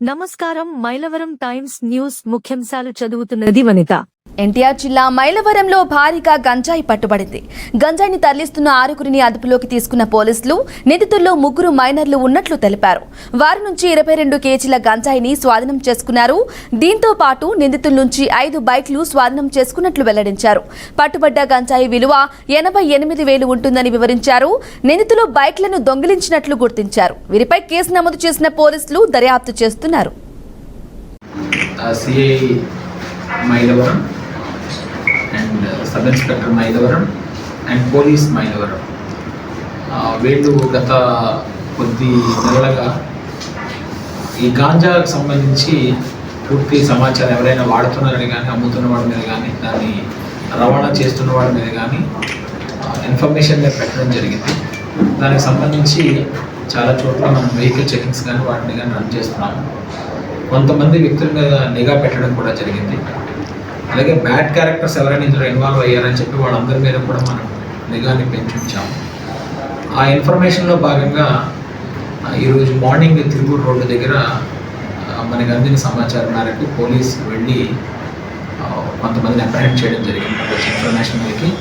నమస్కారం. Mylavaram times news ముఖ్యాంశాలు చదువుతున్నది వనిత. ఎన్టీఆర్ జిల్లా మైలవరంలో భారీగా గంజాయి పట్టుబడింది. గంజాయిని తరలిస్తున్న 6గురిని అదుపులోకి తీసుకున్న పోలీసులు నిందితుల్లో 3 మైనర్లు ఉన్నట్లు తెలిపారు. వారి నుంచి 22 కేజీల గంజాయిని స్వాధీనం చేసుకున్నారు. దీంతో పాటు నిందితుల నుంచి 5 బైక్లు స్వాధీనం చేసుకున్నట్లు వెల్లడించారు. పట్టుబడ్డ గంజాయి విలువ 88,000 ఉంటుందని వివరించారు. నిందితులు బైక్లను దొంగిలించినట్లు గుర్తించారు. వీరిపై కేసు నమోదు చేసిన పోలీసులు దర్యాప్తు చేస్తున్నారు. Mylavaram and sub inspector Mylavaram and police Mylavaram వీళ్ళు గత కొద్ది నెలలుగా ఈ గాంజాకు సంబంధించి పూర్తి సమాచారం ఎవరైనా వాడుతున్నారని కానీ అమ్ముతున్న వాడి మీద కానీ దాన్ని రవాణా చేస్తున్న వాడి మీద కానీ ఇన్ఫర్మేషన్ పెట్టడం జరిగింది. దానికి సంబంధించి చాలా చోట్ల మనం వెహికల్ చెకింగ్స్ కానీ వాటిని కానీ రన్ చేస్తున్నాము. కొంతమంది వ్యక్తుల మీద నిఘా పెట్టడం కూడా జరిగింది. అలాగే బ్యాడ్ క్యారెక్టర్స్ ఎవరైనా ఇందులో ఇన్వాల్వ్ అయ్యారని చెప్పి వాళ్ళందరి మీద కూడా మనం నిఘాని పెంచుంచాము. ఆ ఇన్ఫర్మేషన్లో భాగంగా ఈరోజు మార్నింగ్ తిరుపూర్ రోడ్డు దగ్గర మనకు అందిన సమాచారం మేరకు పోలీసు వెళ్ళి కొంతమందిని అప్రహెండ్ చేయడం జరిగింది. ఇన్ఫర్మేషన్ మీదకి